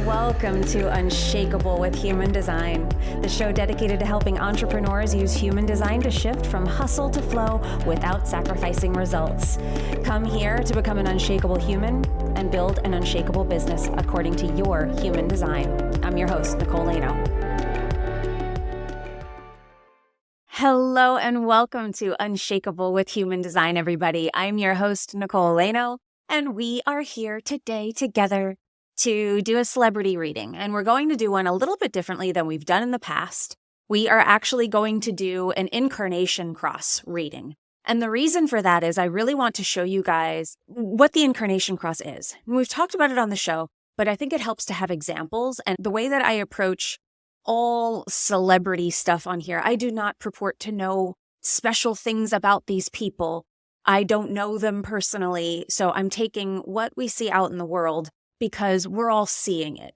Welcome to Unshakable with Human Design, the show dedicated to helping entrepreneurs use human design to shift from hustle to flow without sacrificing results. Come here to become an unshakable human and build an unshakable business according to your human design. I'm your host, Nicole. Hello and welcome to Unshakable with Human Design, everybody. I'm your host, Nicole, and we are here today together to do a celebrity reading. And we're going to do one a little bit differently than we've done in the past. We are actually going to do an Incarnation Cross reading. And the reason for that is I really want to show you guys what the Incarnation Cross is. And we've talked about it on the show, but I think it helps to have examples. And the way that I approach all celebrity stuff on here, I do not purport to know special things about these people. I don't know them personally. So I'm taking what we see out in the world because we're all seeing it.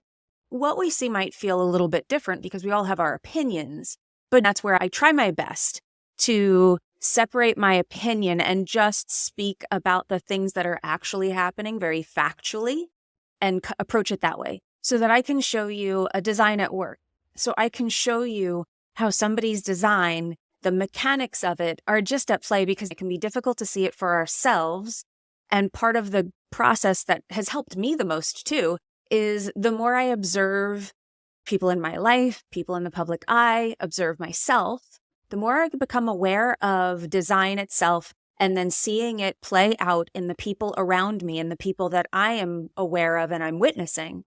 What we see might feel a little bit different because we all have our opinions, but that's where I try my best to separate my opinion and just speak about the things that are actually happening very factually and approach it that way so that I can show you a design at work. So I can show you how somebody's design, the mechanics of it are just at play because it can be difficult to see it for ourselves. And part of the process that has helped me the most too is the more I observe people in my life, people in the public eye, observe myself, the more I become aware of design itself and then seeing it play out in the people around me and the people that I am aware of and I'm witnessing,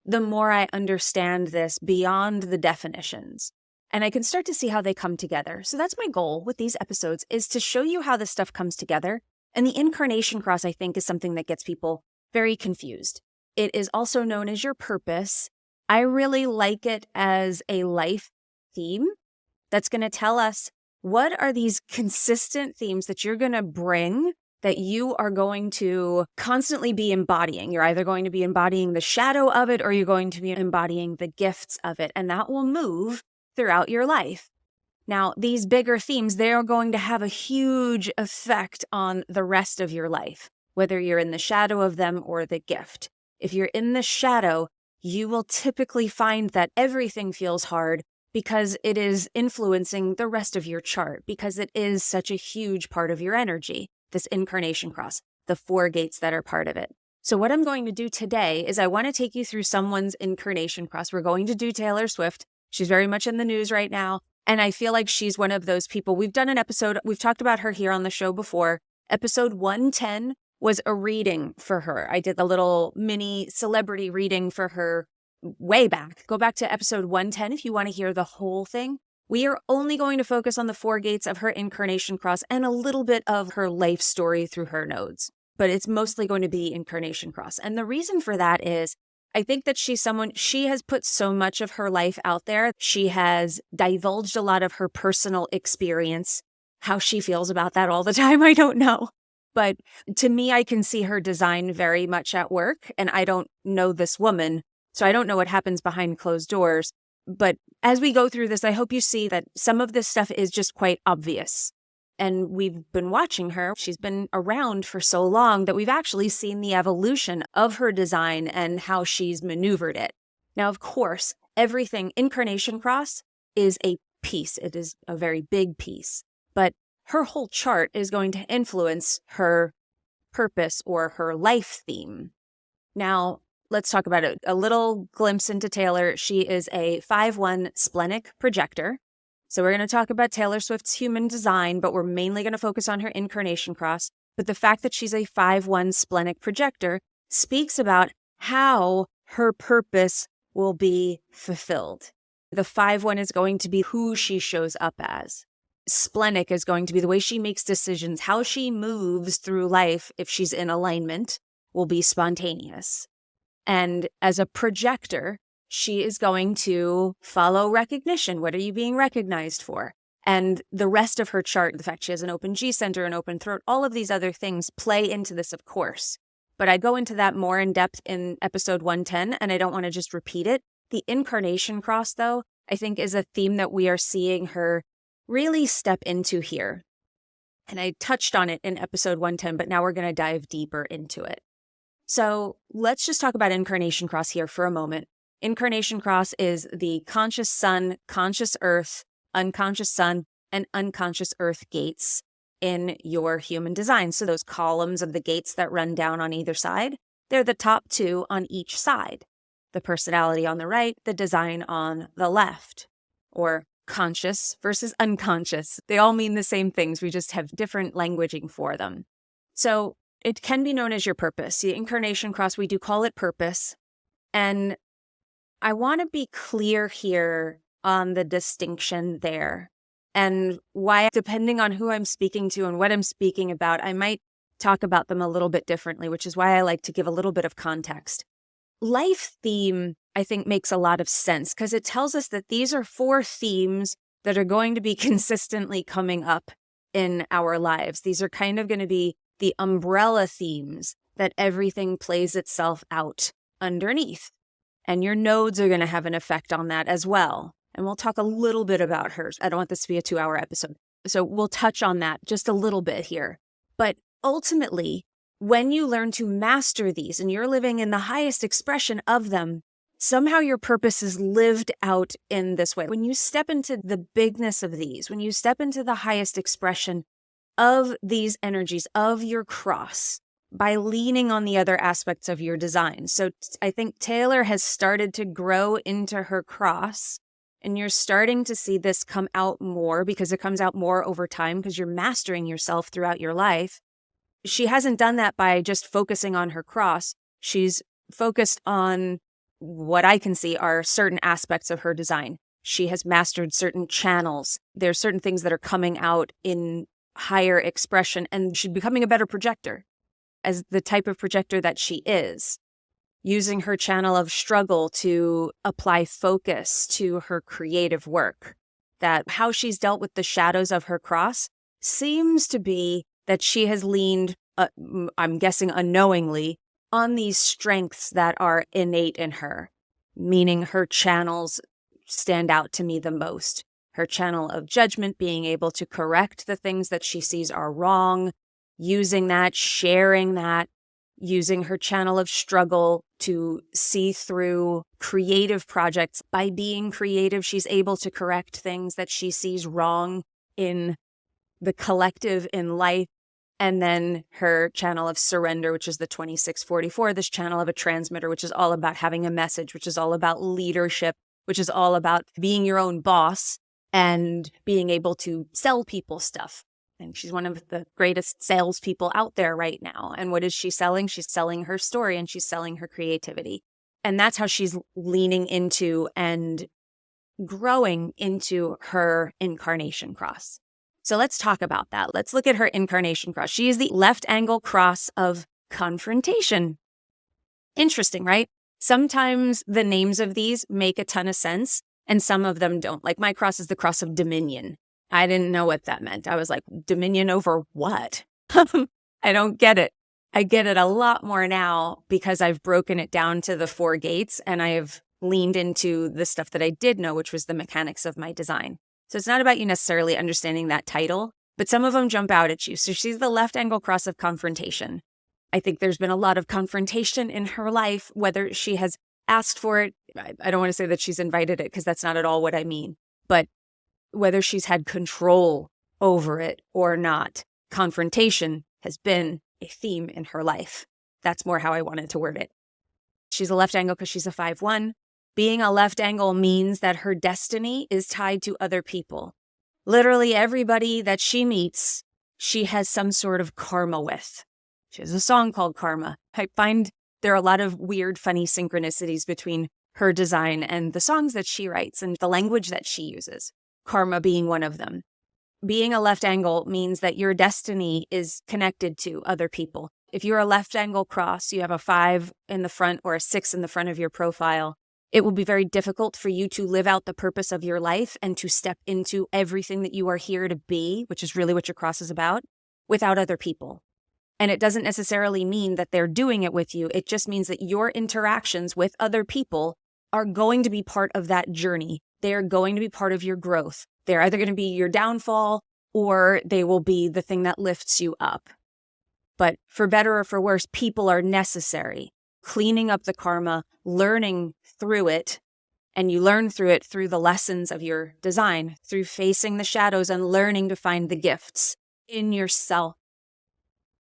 the more I understand this beyond the definitions. And I can start to see how they come together. So that's my goal with these episodes, is to show you how this stuff comes together. And the Incarnation Cross, I think, is something that gets people very confused. It is also known as your purpose. I really like it as a life theme that's going to tell us what are these consistent themes that you're going to bring, that you are going to constantly be embodying. You're either going to be embodying the shadow of it or you're going to be embodying the gifts of it. And that will move throughout your life. Now, these bigger themes, they are going to have a huge effect on the rest of your life, whether you're in the shadow of them or the gift. If you're in the shadow, you will typically find that everything feels hard because it is influencing the rest of your chart, because it is such a huge part of your energy, this Incarnation Cross, the 4 gates that are part of it. So what I'm going to do today is I want to take you through someone's Incarnation Cross. We're going to do Taylor Swift. She's very much in the news right now. And I feel like she's one of those people. We've done an episode, we've talked about her here on the show before. Episode 110 was a reading for her. I did a little mini celebrity reading for her way back. Go back to episode 110 if you want to hear the whole thing. We are only going to focus on the 4 gates of her Incarnation Cross and a little bit of her life story through her nodes. But it's mostly going to be Incarnation Cross. And the reason for that is I think that she has put so much of her life out there. She has divulged a lot of her personal experience. How she feels about that all the time, I don't know. But to me, I can see her design very much at work. And I don't know this woman, so I don't know what happens behind closed doors. But as we go through this, I hope you see that some of this stuff is just quite obvious. And we've been watching her. She's been around for so long that we've actually seen the evolution of her design and how she's maneuvered it. Now, of course, everything Incarnation Cross is a piece. It is a very big piece. But her whole chart is going to influence her purpose or her life theme. Now, let's talk about it. A little glimpse into Taylor. She is a 5/1 splenic projector. So we're going to talk about Taylor Swift's human design, but we're mainly going to focus on her Incarnation Cross. But the fact that she's a 5/1 splenic projector speaks about how her purpose will be fulfilled. The 5/1 is going to be who she shows up as. Splenic is going to be the way she makes decisions, how she moves through life if she's in alignment will be spontaneous. And as a projector, she is going to follow recognition. What are you being recognized for? And the rest of her chart, the fact she has an open G center, an open throat, all of these other things play into this, of course. But I go into that more in depth in episode 110, and I don't want to just repeat it. The Incarnation Cross, though, I think is a theme that we are seeing her really step into here. And I touched on it in episode 110, but now we're going to dive deeper into it. So let's just talk about Incarnation Cross here for a moment. Incarnation Cross is the conscious sun, conscious earth, unconscious sun, and unconscious earth gates in your human design. So those columns of the gates that run down on either side, they're the top two on each side. The personality on the right, the design on the left, or conscious versus unconscious. They all mean the same things. We just have different languaging for them. So it can be known as your purpose. The Incarnation Cross, we do call it purpose. And I want to be clear here on the distinction there and why, depending on who I'm speaking to and what I'm speaking about, I might talk about them a little bit differently, which is why I like to give a little bit of context. Life theme, I think, makes a lot of sense because it tells us that these are 4 themes that are going to be consistently coming up in our lives. These are kind of going to be the umbrella themes that everything plays itself out underneath. And your nodes are going to have an effect on that as well. And we'll talk a little bit about hers. I don't want this to be a 2-hour episode. So we'll touch on that just a little bit here. But ultimately, when you learn to master these and you're living in the highest expression of them, somehow your purpose is lived out in this way. When you step into the bigness of these, when you step into the highest expression of these energies, of your cross, by leaning on the other aspects of your design. So I think Taylor has started to grow into her cross, and you're starting to see this come out more because it comes out more over time because you're mastering yourself throughout your life. She hasn't done that by just focusing on her cross. She's focused on what I can see are certain aspects of her design. She has mastered certain channels. There's certain things that are coming out in higher expression, and she's becoming a better projector as the type of projector that she is, using her channel of struggle to apply focus to her creative work. That how she's dealt with the shadows of her cross seems to be that she has leaned, I'm guessing unknowingly, on these strengths that are innate in her, meaning her channels stand out to me the most. Her channel of judgment, being able to correct the things that she sees are wrong, using that, sharing that, using her channel of struggle to see through creative projects. By being creative, she's able to correct things that she sees wrong in the collective in life. And then her channel of surrender, which is the 2644, this channel of a transmitter, which is all about having a message, which is all about leadership, which is all about being your own boss and being able to sell people stuff. And she's one of the greatest salespeople out there right now. And what is she selling? She's selling her story and she's selling her creativity. And that's how she's leaning into and growing into her Incarnation Cross. So let's talk about that. Let's look at her Incarnation Cross. She is the left angle cross of Confrontation. Interesting, right? Sometimes the names of these make a ton of sense and some of them don't. Like my cross is the cross of Dominion. I didn't know what that meant. I was like, dominion over what? I don't get it. I get it a lot more now because I've broken it down to the 4 gates and I have leaned into the stuff that I did know, which was the mechanics of my design. So it's not about you necessarily understanding that title, but some of them jump out at you. So she's the left angle cross of Confrontation. I think there's been a lot of confrontation in her life, whether she has asked for it. I don't want to say that she's invited it because that's not at all what I mean, but whether she's had control over it or not, confrontation has been a theme in her life. That's more how I wanted to word it. She's a left angle because she's a 5-1. Being a left angle means that her destiny is tied to other people. Literally everybody that she meets, she has some sort of karma with. She has a song called Karma. I find there are a lot of weird, funny synchronicities between her design and the songs that she writes and the language that she uses. Karma being one of them. Being a left angle means that your destiny is connected to other people. If you're a left angle cross, you have a 5 in the front or a 6 in the front of your profile, it will be very difficult for you to live out the purpose of your life and to step into everything that you are here to be, which is really what your cross is about, without other people. And it doesn't necessarily mean that they're doing it with you. It just means that your interactions with other people are going to be part of that journey. They are going to be part of your growth. They're either going to be your downfall or they will be the thing that lifts you up. But for better or for worse, people are necessary. cleaning up the karma, learning through it. And you learn through it through the lessons of your design, through facing the shadows and learning to find the gifts in yourself.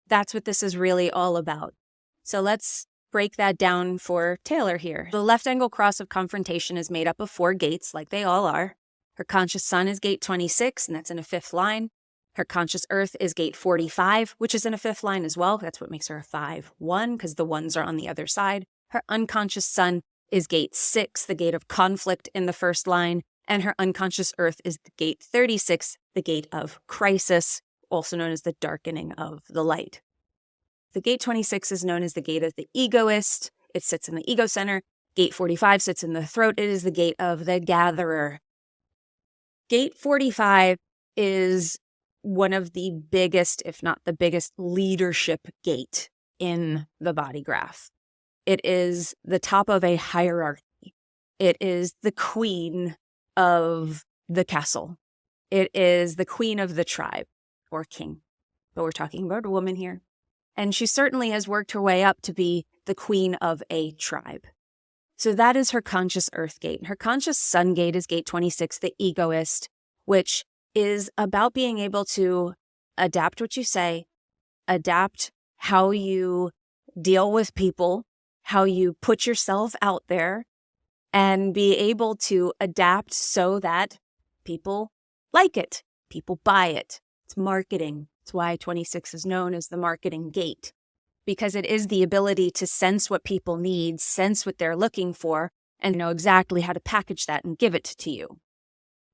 That's what this is really all about. So let's break that down for Taylor here. The left angle cross of Confrontation is made up of 4 gates, like they all are. Her conscious sun is gate 26, and that's in a 5th line. Her conscious earth is gate 45, which is in a 5th line as well. That's what makes her a 5-1, because the ones are on the other side. Her unconscious sun is gate 6, the gate of conflict in the 1st line, and her unconscious earth is gate 36, the gate of crisis, also known as the darkening of the light. The gate 26 is known as the gate of the egoist. It sits in the ego center. Gate 45 sits in the throat. It is the gate of the gatherer. Gate 45 is one of the biggest, if not the biggest, leadership gate in the body graph. It is the top of a hierarchy. It is the queen of the castle. It is the queen of the tribe or king. But we're talking about a woman here. And she certainly has worked her way up to be the queen of a tribe. So that is her conscious earth gate. Her conscious sun gate is gate 26, the egoist, which is about being able to adapt what you say, adapt how you deal with people, how you put yourself out there, and be able to adapt so that people like it, people buy it. It's marketing. It's why 26 is known as the marketing gate, because it is the ability to sense what people need, sense what they're looking for, and know exactly how to package that and give it to you.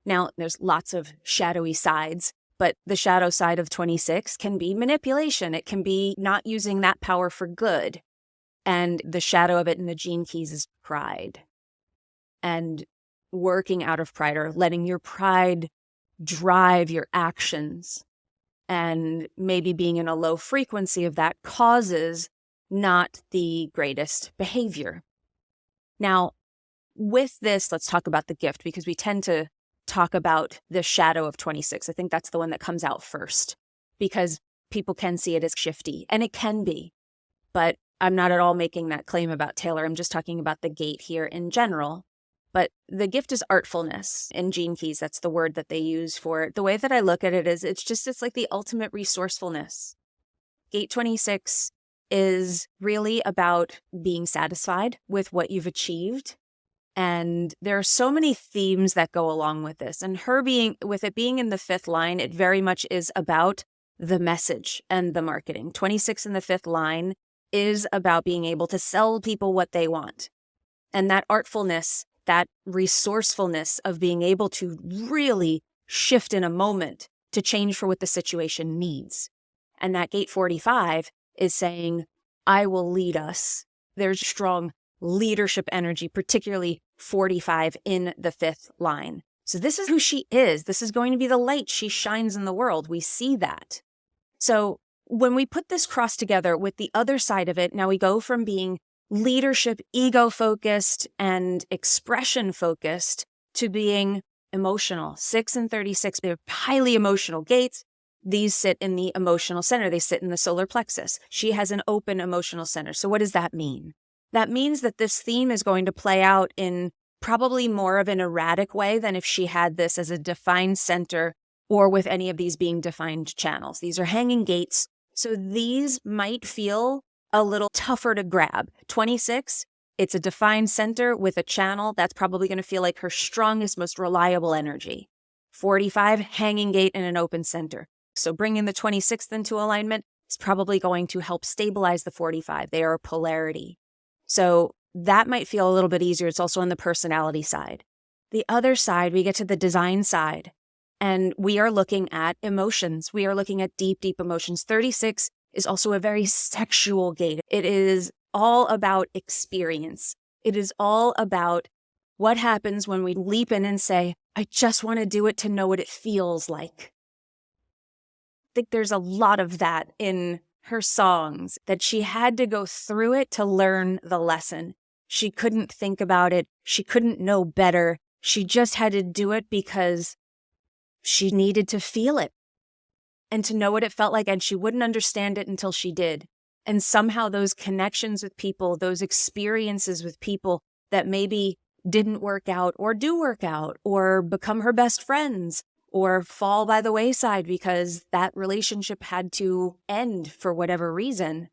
Now, there's lots of shadowy sides, but the shadow side of 26 can be manipulation. It can be not using that power for good. And the shadow of it in the gene keys is pride. And working out of pride, or letting your pride drive your actions, and maybe being in a low frequency of that causes not the greatest behavior. Now, with this, let's talk about the gift, because we tend to talk about the shadow of 26. I think that's the one that comes out first, because people can see it as shifty, and it can be. But I'm not at all making that claim about Taylor. I'm just talking about the gate here in general. But the gift is artfulness in Gene Keys. That's the word that they use for it. The way that I look at it is it's like the ultimate resourcefulness. Gate 26 is really about being satisfied with what you've achieved. And there are so many themes that go along with this. And with it being in the 5th line, it very much is about the message and the marketing. 26 in the 5th line is about being able to sell people what they want. And that artfulness, that resourcefulness of being able to really shift in a moment to change for what the situation needs. And that gate 45 is saying, I will lead us. There's strong leadership energy, particularly 45 in the 5th line. So this is who she is. This is going to be the light she shines in the world. We see that. So when we put this cross together with the other side of it, now we go from being leadership, ego-focused, and expression-focused to being emotional. 6 and 36, they're highly emotional gates. These sit in the emotional center. They sit in the solar plexus. She has an open emotional center. So what does that mean? That means that this theme is going to play out in probably more of an erratic way than if she had this as a defined center or with any of these being defined channels. These are hanging gates. So these might feel a little tougher to grab. 26, it's a defined center with a channel. That's probably going to feel like her strongest, most reliable energy. 45, hanging gate and an open center. So bringing the 26th into alignment is probably going to help stabilize the 45. They are a polarity. So that might feel a little bit easier. It's also on the personality side. The other side, we get to the design side, and we are looking at emotions. We are looking at deep, deep emotions. 36 is also a very sexual gate. It is all about experience. It is all about what happens when we leap in and say, I just want to do it to know what it feels like. I think there's a lot of that in her songs, that she had to go through it to learn the lesson. She couldn't think about it. She couldn't know better. She just had to do it because she needed to feel it and to know what it felt like. And she wouldn't understand it until she did. And somehow those connections with people, those experiences with people that maybe didn't work out or do work out or become her best friends or fall by the wayside because that relationship had to end for whatever reason,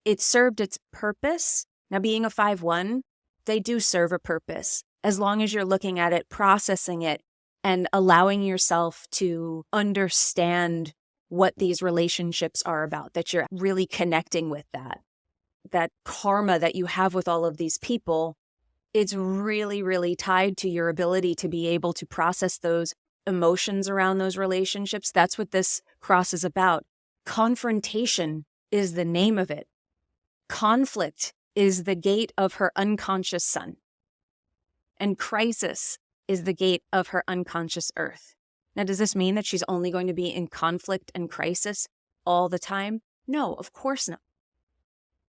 it served its purpose. Now, being a 5-1, they do serve a purpose as long as you're looking at it, processing it, and allowing yourself to understand what these relationships are about, that you're really connecting with that karma that you have with all of these people. It's really, really tied to your ability to be able to process those emotions around those relationships. That's what this cross is about. Confrontation is the name of it. Conflict is the gate of her unconscious sun. And crisis is the gate of her unconscious earth. Now, does this mean that she's only going to be in conflict and crisis all the time? No, of course not.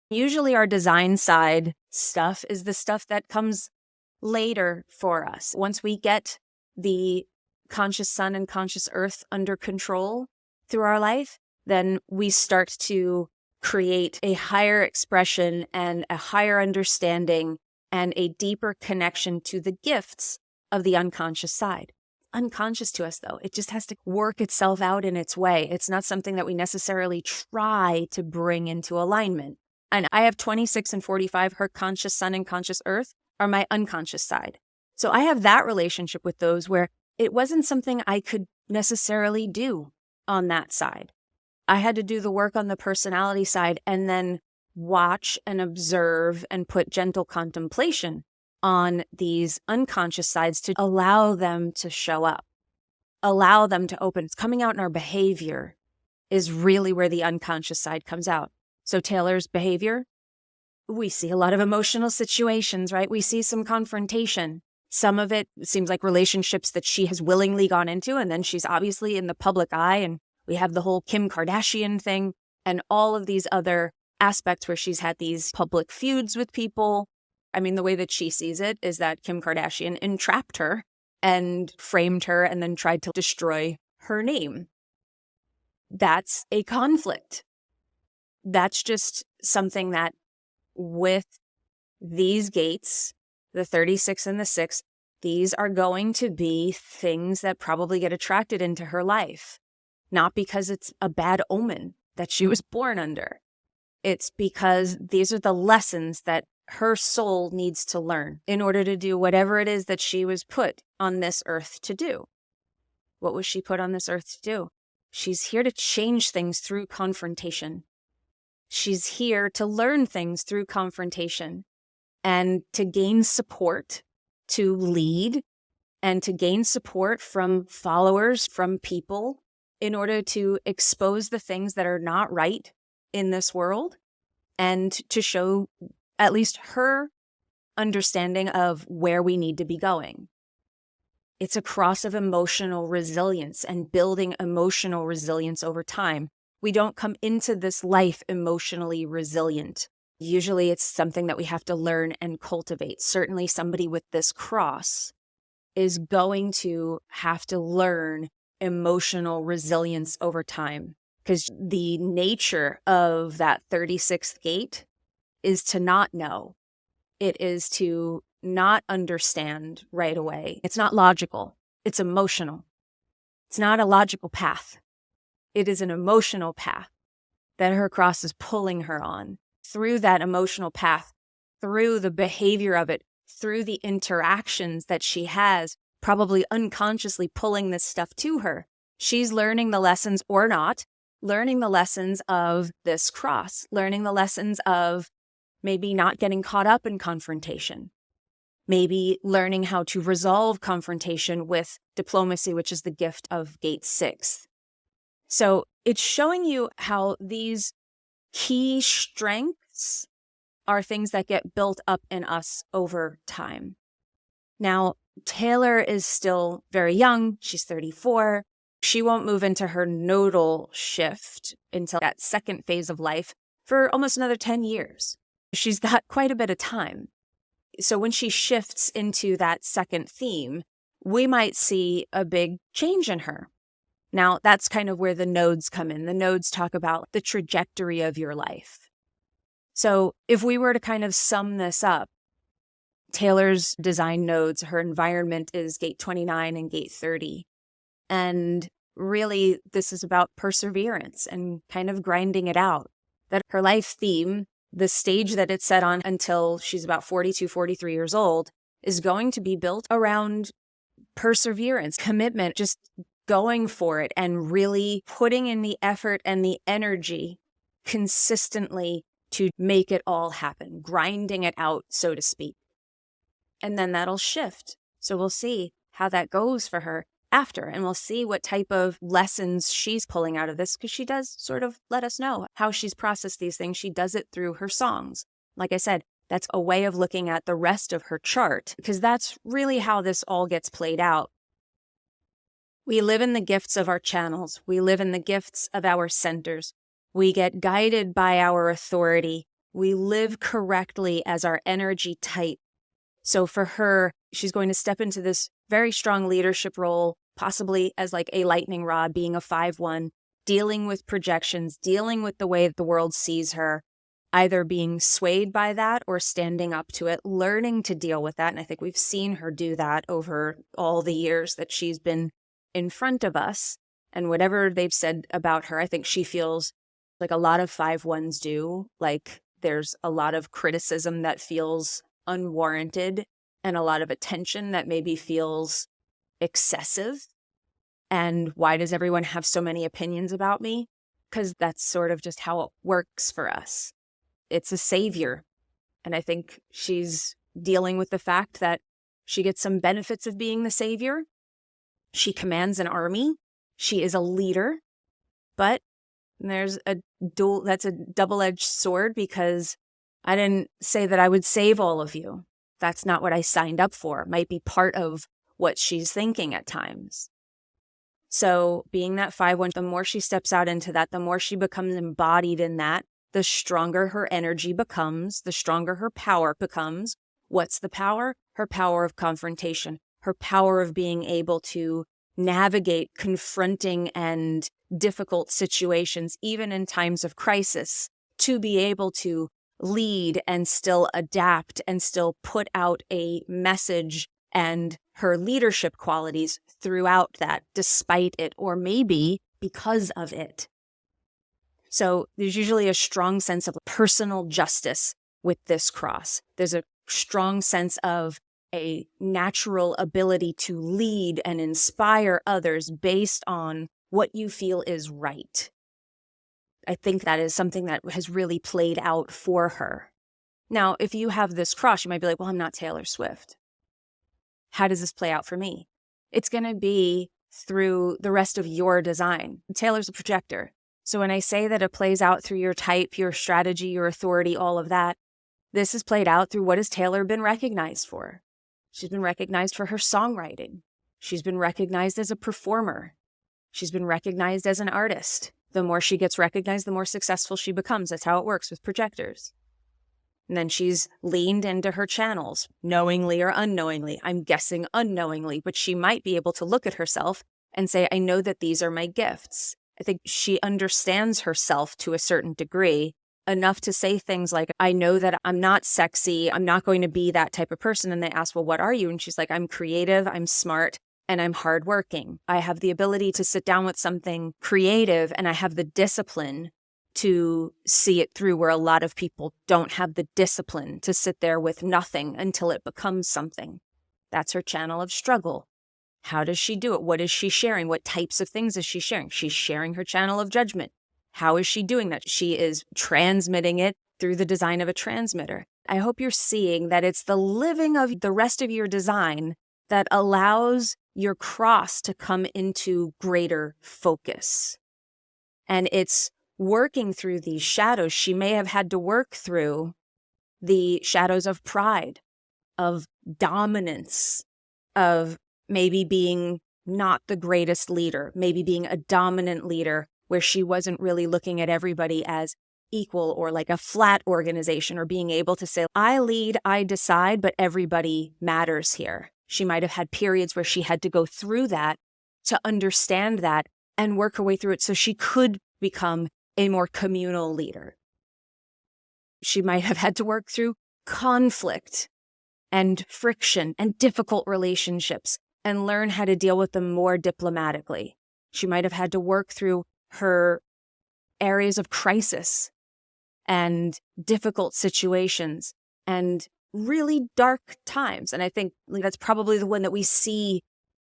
Usually our design side stuff is the stuff that comes later for us. Once we get the conscious sun and conscious earth under control through our life, then we start to create a higher expression and a higher understanding and a deeper connection to the gifts of the unconscious side. Unconscious to us, though. It just has to work itself out in its way. It's not something that we necessarily try to bring into alignment. And I have 26 and 45, her conscious sun and conscious earth are my unconscious side. So I have that relationship with those where it wasn't something I could necessarily do on that side. I had to do the work on the personality side and then watch and observe and put gentle contemplation on these unconscious sides to allow them to show up, allow them to open. It's coming out in our behavior is really where the unconscious side comes out. So Taylor's behavior, we see a lot of emotional situations, right? We see some confrontation. Some of it seems like relationships that she has willingly gone into, and then she's obviously in the public eye, and we have the whole Kim Kardashian thing and all of these other aspects where she's had these public feuds with people. I mean, the way that she sees it is that Kim Kardashian entrapped her and framed her and then tried to destroy her name. That's a conflict. That's just something that with these gates, the 36 and the 6, these are going to be things that probably get attracted into her life. Not because it's a bad omen that she was born under. It's because these are the lessons that her soul needs to learn in order to do whatever it is that she was put on this earth to do. What was she put on this earth to do? She's here to change things through confrontation. She's here to learn things through confrontation and to gain support, to lead, and to gain support from followers, from people, in order to expose the things that are not right in this world and to show at least her understanding of where we need to be going. It's a cross of emotional resilience and building emotional resilience over time. We don't come into this life emotionally resilient. Usually it's something that we have to learn and cultivate. Certainly somebody with this cross is going to have to learn emotional resilience over time, because the nature of that 36th gate is to not know. It is to not understand right away. It's not logical. It's emotional. It's not a logical path. It is an emotional path that her cross is pulling her on. Through that emotional path, through the behavior of it, through the interactions that she has, probably unconsciously pulling this stuff to her. She's learning the lessons or not, learning the lessons of this cross, learning the lessons of maybe not getting caught up in confrontation, maybe learning how to resolve confrontation with diplomacy, which is the gift of gate 6. So it's showing you how these key strengths are things that get built up in us over time. Now, Taylor is still very young. She's 34. She won't move into her nodal shift until that second phase of life for almost another 10 years. She's got quite a bit of time. So when she shifts into that second theme, we might see a big change in her. Now, that's kind of where the nodes come in. The nodes talk about the trajectory of your life. So if we were to kind of sum this up, Taylor's design nodes, her environment is gate 29 and gate 30. And really, this is about perseverance and kind of grinding it out. That her life theme, the stage that it's set on until she's about 42, 43 years old, is going to be built around perseverance, commitment, just going for it and really putting in the effort and the energy consistently to make it all happen, grinding it out, so to speak. And then that'll shift. So we'll see how that goes for her after, and we'll see what type of lessons she's pulling out of this, because she does sort of let us know how she's processed these things. She does it through her songs. Like I said, that's a way of looking at the rest of her chart, because that's really how this all gets played out. We live in the gifts of our channels. We live in the gifts of our centers. We get guided by our authority. We live correctly as our energy type. So for her, she's going to step into this very strong leadership role, possibly as like a lightning rod, being a 5-1, dealing with projections, dealing with the way that the world sees her, either being swayed by that or standing up to it, learning to deal with that. And I think we've seen her do that over all the years that she's been in front of us. And whatever they've said about her, I think she feels like a lot of 5-1s do. Like there's a lot of criticism that feels unwarranted and a lot of attention that maybe feels excessive. And why does everyone have so many opinions about me? Because that's sort of just how it works for us. It's a savior. And I think she's dealing with the fact that she gets some benefits of being the savior. She commands an army. She is a leader. But that's a double-edged sword, because I didn't say that I would save all of you. That's not what I signed up for. It might be part of what she's thinking at times. So being that 5-1, the more she steps out into that, the more she becomes embodied in that, the stronger her energy becomes, the stronger her power becomes. What's the power? Her power of confrontation, her power of being able to navigate confronting and difficult situations, even in times of crisis, to be able to lead and still adapt and still put out a message and her leadership qualities throughout that, despite it, or maybe because of it. So there's usually a strong sense of personal justice with this cross. There's a strong sense of a natural ability to lead and inspire others based on what you feel is right. I think that is something that has really played out for her. Now, if you have this cross, you might be like, well, I'm not Taylor Swift. How does this play out for me? It's going to be through the rest of your design. Taylor's a projector. So when I say that it plays out through your type, your strategy, your authority, all of that, this is played out through what has Taylor been recognized for. She's been recognized for her songwriting. She's been recognized as a performer. She's been recognized as an artist. The more she gets recognized, the more successful she becomes. That's how it works with projectors. And then she's leaned into her channels, knowingly or unknowingly. I'm guessing unknowingly, but she might be able to look at herself and say, I know that these are my gifts. I think she understands herself to a certain degree, enough to say things like, I know that I'm not sexy. I'm not going to be that type of person. And they ask, well, what are you? And she's like, I'm creative, I'm smart, and I'm hardworking. I have the ability to sit down with something creative, and I have the discipline to see it through, where a lot of people don't have the discipline to sit there with nothing until it becomes something. That's her channel of struggle. How does she do it? What is she sharing? What types of things is she sharing? She's sharing her channel of judgment. How is she doing that? She is transmitting it through the design of a transmitter. I hope you're seeing that it's the living of the rest of your design that allows your cross to come into greater focus. And it's working through these shadows. She may have had to work through the shadows of pride, of dominance, of maybe being not the greatest leader, maybe being a dominant leader where she wasn't really looking at everybody as equal or like a flat organization, or being able to say, I lead, I decide, but everybody matters here. She might have had periods where she had to go through that to understand that and work her way through it so she could become a more communal leader. She might have had to work through conflict and friction and difficult relationships and learn how to deal with them more diplomatically. She might have had to work through her areas of crisis and difficult situations and really dark times. And I think that's probably the one that we see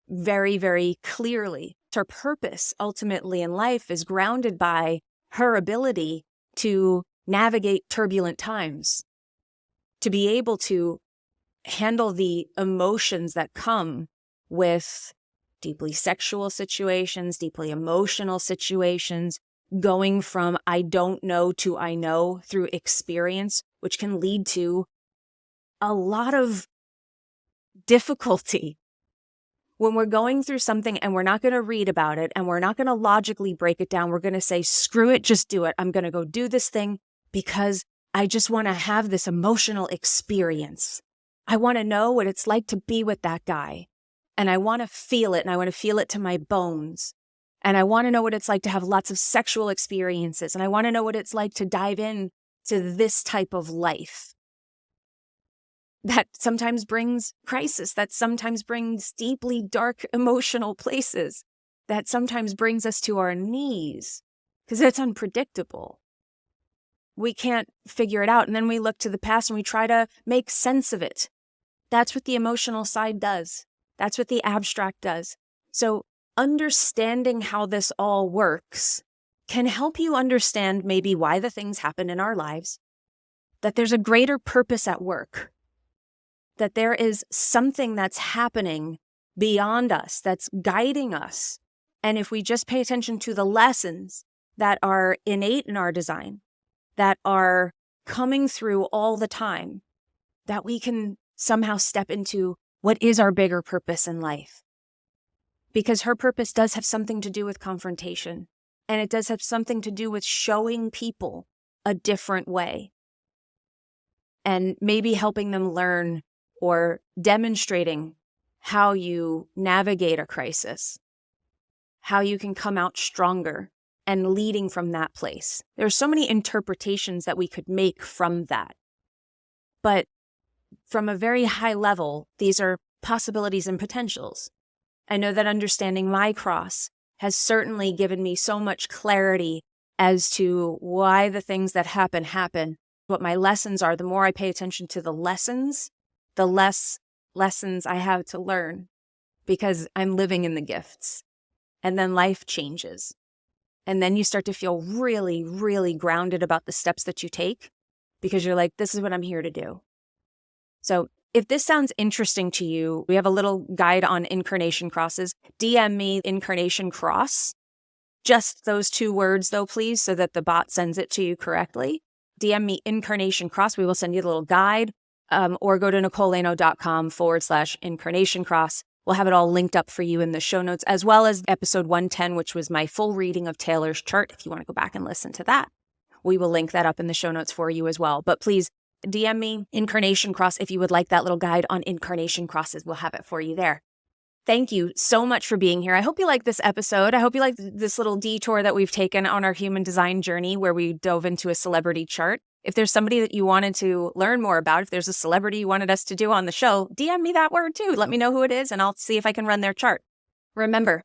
very, very clearly. Her purpose ultimately in life is grounded by her ability to navigate turbulent times, to be able to handle the emotions that come with deeply sexual situations, deeply emotional situations, going from I don't know to I know through experience, which can lead to a lot of difficulty. When we're going through something and we're not going to read about it and we're not going to logically break it down, we're going to say, screw it, just do it. I'm going to go do this thing because I just want to have this emotional experience. I want to know what it's like to be with that guy. And I want to feel it, and I want to feel it to my bones. And I want to know what it's like to have lots of sexual experiences. And I want to know what it's like to dive in to this type of life. That sometimes brings crisis, that sometimes brings deeply dark emotional places, that sometimes brings us to our knees because it's unpredictable. We can't figure it out. And then we look to the past and we try to make sense of it. That's what the emotional side does. That's what the abstract does. So understanding how this all works can help you understand maybe why the things happen in our lives, that there's a greater purpose at work, that there is something that's happening beyond us, that's guiding us. And if we just pay attention to the lessons that are innate in our design, that are coming through all the time, that we can somehow step into what is our bigger purpose in life. Because her purpose does have something to do with confrontation, and it does have something to do with showing people a different way and maybe helping them learn or demonstrating how you navigate a crisis, how you can come out stronger and leading from that place. There's so many interpretations that we could make from that. But from a very high level, these are possibilities and potentials. I know that understanding my cross has certainly given me so much clarity as to why the things that happen, what my lessons are. The more I pay attention to the lessons, the less lessons I have to learn because I'm living in the gifts. And then life changes. And then you start to feel really, really grounded about the steps that you take because you're like, this is what I'm here to do. So if this sounds interesting to you, we have a little guide on Incarnation Crosses. DM me Incarnation Cross. Just those two words though, please, so that the bot sends it to you correctly. DM me Incarnation Cross. We will send you the little guide. Or go to NicoleLano.com/Incarnation Cross. We'll have it all linked up for you in the show notes, as well as episode 110, which was my full reading of Taylor's chart. If you want to go back and listen to that, we will link that up in the show notes for you as well. But please DM me Incarnation Cross if you would like that little guide on Incarnation Crosses. We'll have it for you there. Thank you so much for being here. I hope you like this episode. I hope you like this little detour that we've taken on our human design journey where we dove into a celebrity chart. If there's somebody that you wanted to learn more about, if there's a celebrity you wanted us to do on the show, DM me that word too. Let me know who it is and I'll see if I can run their chart. Remember,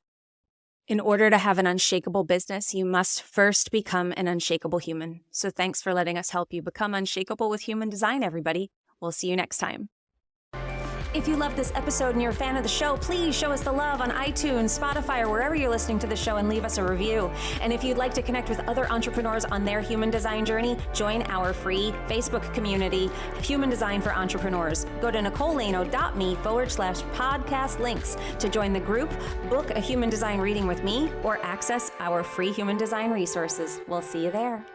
in order to have an unshakable business, you must first become an unshakable human. So thanks for letting us help you become unshakable with human design, everybody. We'll see you next time. If you love this episode and you're a fan of the show, please show us the love on iTunes, Spotify, or wherever you're listening to the show and leave us a review. And if you'd like to connect with other entrepreneurs on their human design journey, join our free Facebook community, Human Design for Entrepreneurs. Go to NicoleLano.me/podcast links to join the group, book a human design reading with me, or access our free human design resources. We'll see you there.